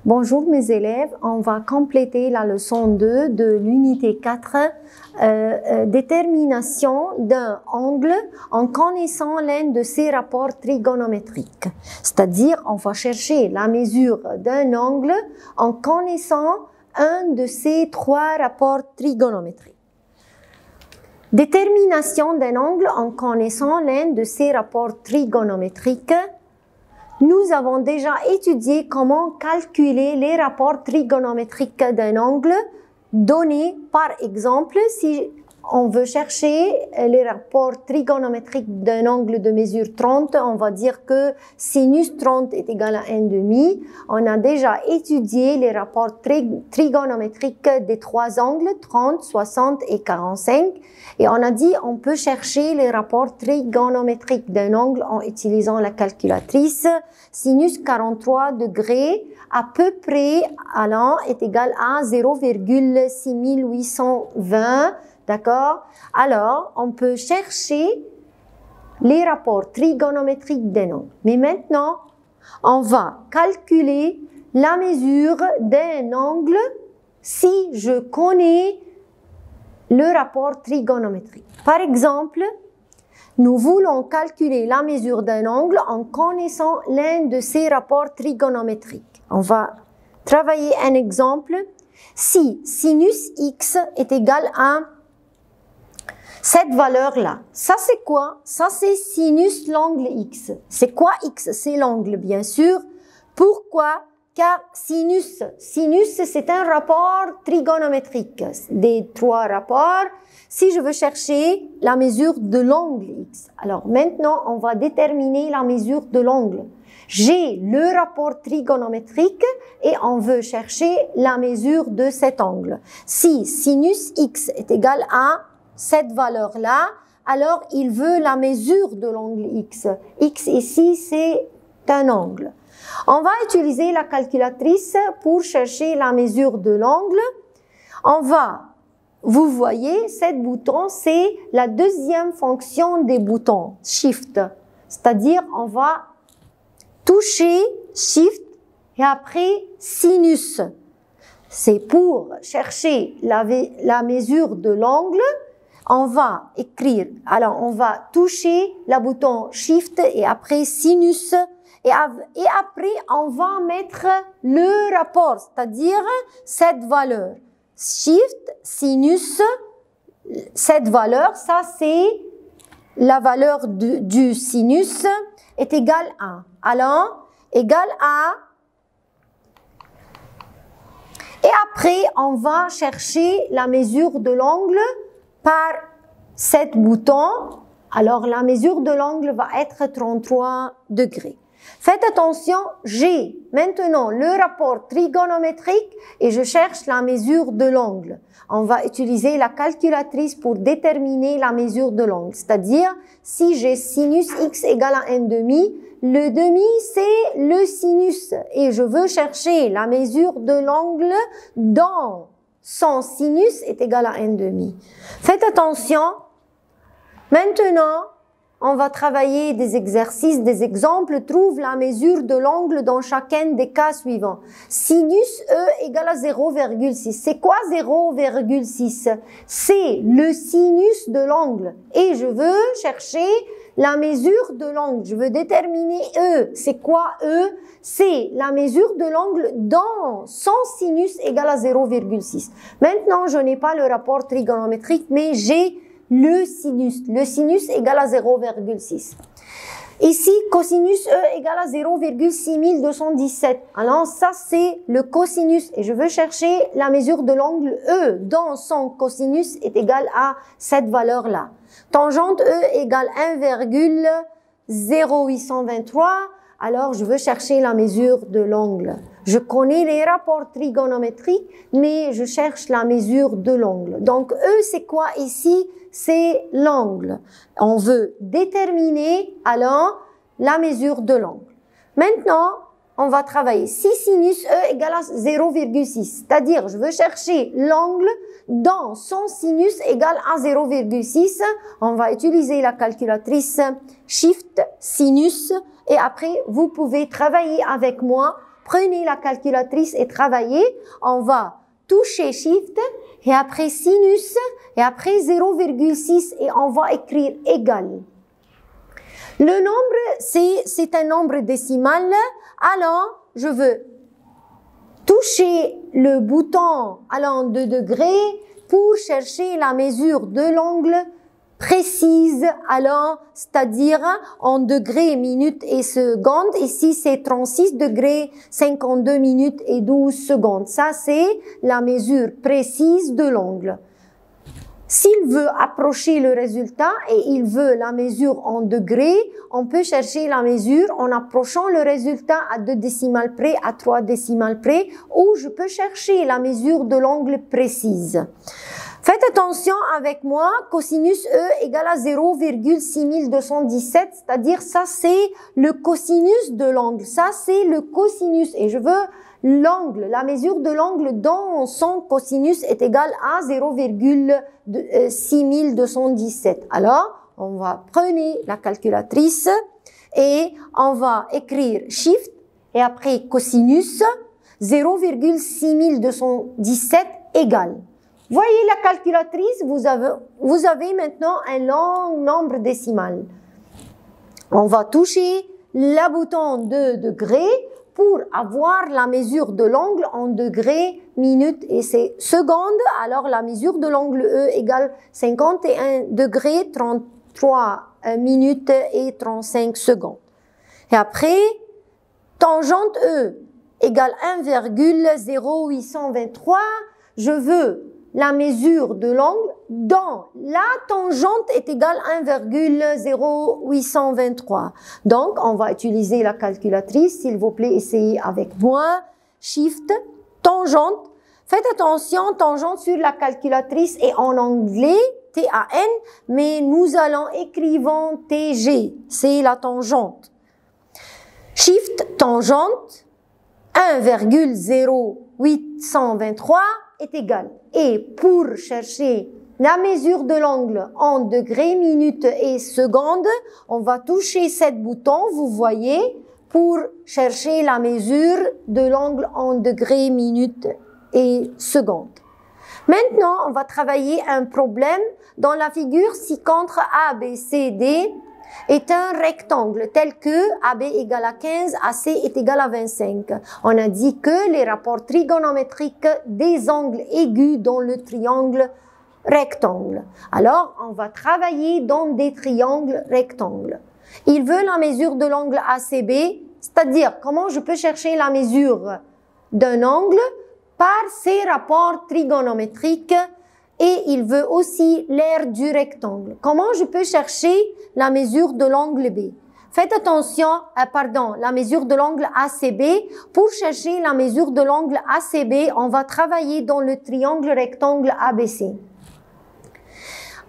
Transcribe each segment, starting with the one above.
Bonjour mes élèves, on va compléter la leçon 2 de l'unité 4, détermination d'un angle en connaissant l'un de ses rapports trigonométriques. C'est-à-dire, on va chercher la mesure d'un angle en connaissant un de ces trois rapports trigonométriques. Détermination d'un angle en connaissant l'un de ces rapports trigonométriques. Nous avons déjà étudié comment calculer les rapports trigonométriques d'un angle donné. Par exemple, si on veut chercher les rapports trigonométriques d'un angle de mesure 30, on va dire que sinus 30 est égal à 1,5. On a déjà étudié les rapports trigonométriques des trois angles, 30, 60 et 45. Et on a dit on peut chercher les rapports trigonométriques d'un angle en utilisant la calculatrice. Sinus 43 degrés à peu près à l'an est égal à 0,6820. D'accord? Alors, on peut chercher les rapports trigonométriques d'un angle. Mais maintenant, on va calculer la mesure d'un angle si je connais le rapport trigonométrique. Par exemple, nous voulons calculer la mesure d'un angle en connaissant l'un de ces rapports trigonométriques. On va travailler un exemple. Si sinus x est égal à cette valeur-là, ça c'est quoi? Ça c'est sinus l'angle x. C'est quoi x? C'est l'angle, bien sûr. Pourquoi? Car sinus c'est un rapport trigonométrique. Des trois rapports, si je veux chercher la mesure de l'angle x. Alors maintenant, on va déterminer la mesure de l'angle. J'ai le rapport trigonométrique et on veut chercher la mesure de cet angle. Si sinus x est égal à cette valeur-là, alors il veut la mesure de l'angle x. X ici, c'est un angle. On va utiliser la calculatrice pour chercher la mesure de l'angle. Vous voyez, ce bouton, c'est la deuxième fonction des boutons, Shift. C'est-à-dire, on va toucher Shift et après Sinus. C'est pour chercher la mesure de l'angle. On va écrire, alors on va toucher le bouton Shift et après Sinus. Et après, on va mettre le rapport, c'est-à-dire cette valeur. Shift, sinus, cette valeur, ça c'est la valeur du sinus est égale à. Alors, égal à. Et après, on va chercher la mesure de l'angle par cet bouton. Alors, la mesure de l'angle va être 33 degrés. Faites attention, j'ai maintenant le rapport trigonométrique et je cherche la mesure de l'angle. On va utiliser la calculatrice pour déterminer la mesure de l'angle. C'est-à-dire, si j'ai sinus x égale à 1,5, le demi c'est le sinus. Et je veux chercher la mesure de l'angle dans son sinus est égal à 1,5. Faites attention, maintenant, on va travailler des exercices, des exemples. Trouve la mesure de l'angle dans chacun des cas suivants. Sinus E égale à 0,6. C'est quoi 0,6? C'est le sinus de l'angle. Et je veux chercher la mesure de l'angle. Je veux déterminer E. C'est quoi E? C'est la mesure de l'angle dans son sinus égale à 0,6. Maintenant, je n'ai pas le rapport trigonométrique, mais j'ai le sinus. Le sinus égale à 0,6. Ici, cosinus E égale à 0,6217. Alors, ça, c'est le cosinus. Et je veux chercher la mesure de l'angle E dans son cosinus est égal à cette valeur-là. Tangente E égale 1,0823. Alors, je veux chercher la mesure de l'angle. Je connais les rapports trigonométriques, mais je cherche la mesure de l'angle. Donc, E, c'est quoi ici? C'est l'angle. On veut déterminer, alors, la mesure de l'angle. Maintenant, on va travailler. Si sinus E égale à 0,6, c'est-à-dire, je veux chercher l'angle dans son sinus égale à 0,6. On va utiliser la calculatrice Shift, Sinus, et après, vous pouvez travailler avec moi prenez la calculatrice et travaillez. On va toucher Shift et après sinus et après 0,6 et on va écrire égal. Le nombre, c'est un nombre décimal. Alors, je veux toucher le bouton allant de degrés pour chercher la mesure de l'angle précise, alors, c'est-à-dire en degrés, minutes et secondes. Ici, c'est 36 degrés, 52 minutes et 12 secondes. Ça, c'est la mesure précise de l'angle. S'il veut approcher le résultat et il veut la mesure en degrés, on peut chercher la mesure en approchant le résultat à 2 décimales près, à 3 décimales près, ou je peux chercher la mesure de l'angle précise. Faites attention avec moi, cosinus E égale à 0,6217, c'est-à-dire ça c'est le cosinus de l'angle, ça c'est le cosinus et je veux l'angle, la mesure de l'angle dans son cosinus est égale à 0,6217. Alors, on va prendre la calculatrice et on va écrire Shift et après cosinus 0,6217 égale. Voyez la calculatrice, vous avez maintenant un long nombre décimal. On va toucher le bouton de degrés pour avoir la mesure de l'angle en degrés, minutes et secondes. Alors la mesure de l'angle E égale 51 degrés, 33 minutes et 35 secondes. Et après, tangente E égale 1,0823. Je veux la mesure de l'angle dont la tangente est égale à 1,0823. Donc, on va utiliser la calculatrice. S'il vous plaît, essayez avec moi. Shift, tangente. Faites attention, tangente sur la calculatrice est en anglais, T-A-N, mais nous allons écrivant T-G. C'est la tangente. Shift, tangente, 1,0823 est égal. Et pour chercher la mesure de l'angle en degrés, minutes et secondes, on va toucher ce bouton, vous voyez, pour chercher la mesure de l'angle en degrés, minutes et secondes. Maintenant, on va travailler un problème dans la figure si contre ABCD est un rectangle tel que AB égale à 15, AC est égal à 25. On a dit que les rapports trigonométriques des angles aigus dans le triangle rectangle. Alors, on va travailler dans des triangles rectangles. Il veut la mesure de l'angle ACB, c'est-à-dire comment je peux chercher la mesure d'un angle par ces rapports trigonométriques. Et il veut aussi l'aire du rectangle. Comment je peux chercher la mesure de l'angle B? Faites attention, la mesure de l'angle ACB. Pour chercher la mesure de l'angle ACB, on va travailler dans le triangle rectangle ABC.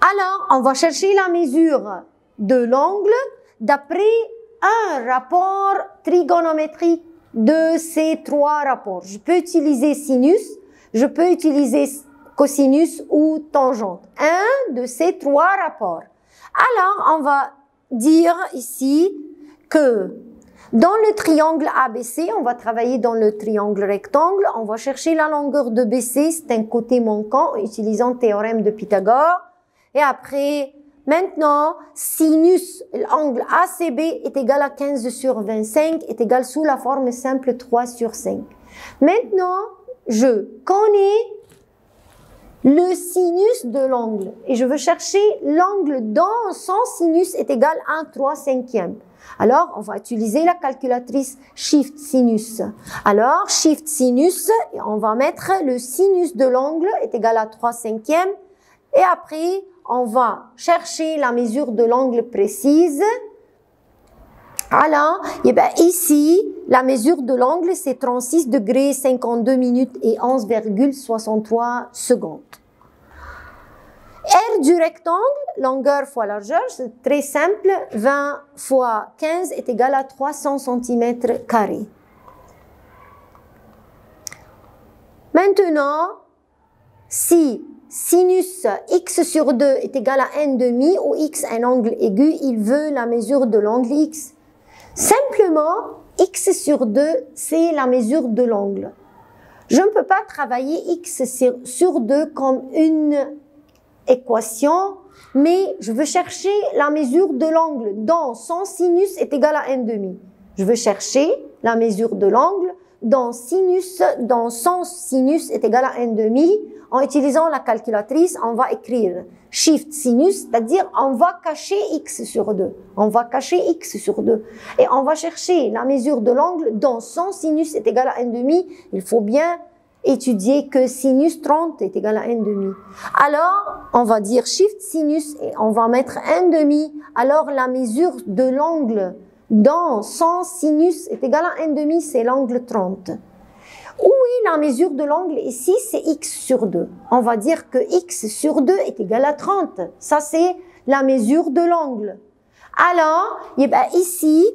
Alors, on va chercher la mesure de l'angle d'après un rapport trigonométrique de ces trois rapports. Je peux utiliser sinus, je peux utiliser cosinus ou tangente. Un de ces trois rapports. Alors, on va dire ici que dans le triangle ABC, on va travailler dans le triangle rectangle. On va chercher la longueur de BC, c'est un côté manquant, en utilisant le théorème de Pythagore. Et après, maintenant, sinus, l'angle ACB est égal à 15 sur 25, est égal sous la forme simple 3 sur 5. Maintenant, je connais le sinus de l'angle et je veux chercher l'angle dont son sinus est égal à 3/5. Alors, on va utiliser la calculatrice Shift Sinus. Alors, Shift Sinus, et on va mettre le sinus de l'angle est égal à 3/5. Et après, on va chercher la mesure de l'angle précise. Alors, ici, la mesure de l'angle, c'est 36 degrés, 52 minutes et 11,63 secondes. R du rectangle, longueur fois largeur, c'est très simple. 20 fois 15 est égal à 300 cm². Maintenant, si sinus x sur 2 est égal à 1/2 ou x un angle aigu, il veut la mesure de l'angle x. Simplement, x sur 2, c'est la mesure de l'angle. Je ne peux pas travailler x sur 2 comme une équation, mais je veux chercher la mesure de l'angle dont son sinus est égal à 1/2. Je veux chercher la mesure de l'angle dont son sinus est égal à 1/2. En utilisant la calculatrice, on va écrire shift sinus, c'est-à-dire on va cacher x sur 2. On va cacher x sur 2. Et on va chercher la mesure de l'angle dont son sinus est égal à 1/2. Il faut bien étudier que sinus 30 est égal à 1/2. Alors, on va dire shift sinus et on va mettre 1/2. Alors, la mesure de l'angle dont son sinus est égal à 1/2, c'est l'angle 30. Oui, la mesure de l'angle ici, c'est x sur 2. On va dire que x sur 2 est égal à 30. Ça, c'est la mesure de l'angle. Alors, ici,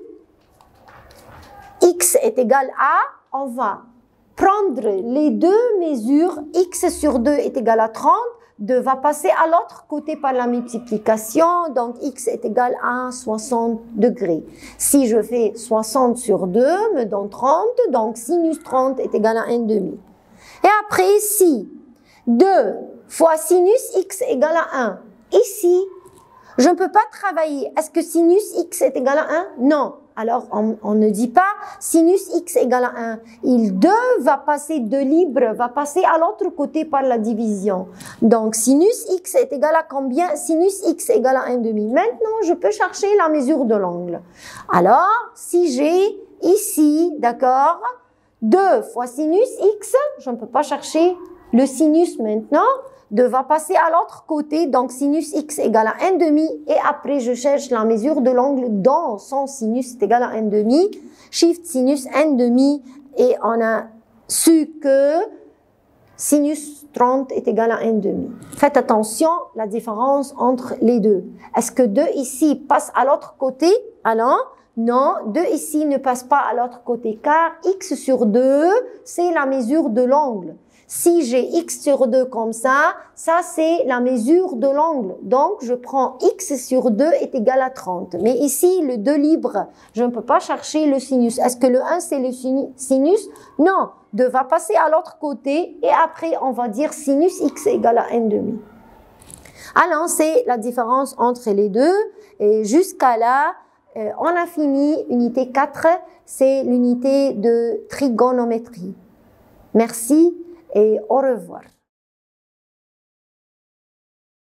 x est égal à, on va prendre les deux mesures, x sur 2 est égal à 30, 2 va passer à l'autre côté par la multiplication, donc x est égal à 60 degrés. Si je fais 60 sur 2, me donne 30, donc sinus 30 est égal à 1/2. Et après, ici, 2 fois sinus x égale à 1. Ici, je ne peux pas travailler. Est-ce que sinus x est égal à 1? Non. Alors, on ne dit pas sinus x égale à 1. Il 2 va passer de libre, va passer à l'autre côté par la division. Donc, sinus x est égal à combien? Sinus x égale à 1/2. Maintenant, je peux chercher la mesure de l'angle. Alors, si j'ai ici, d'accord, 2 fois sinus x, je ne peux pas chercher le sinus maintenant. 2 va passer à l'autre côté, donc sinus x égale à 1/2, et après je cherche la mesure de l'angle dont son sinus est égal à 1/2, shift sinus 1/2, et on a su que sinus 30 est égal à 1/2. Faites attention, la différence entre les deux. Est-ce que 2 ici passe à l'autre côté? Alors, non, 2 ici ne passe pas à l'autre côté, car x sur 2, c'est la mesure de l'angle. Si j'ai x sur 2 comme ça c'est la mesure de l'angle. Donc, je prends x sur 2 est égal à 30. Mais ici, le 2 libre, je ne peux pas chercher le sinus. Est-ce que le 1, c'est le sinus? Non, 2 va passer à l'autre côté et après, on va dire sinus x égale à 1/2. Alors, c'est la différence entre les deux. Et jusqu'à là, on a fini unité 4, c'est l'unité de trigonométrie. Merci et au revoir.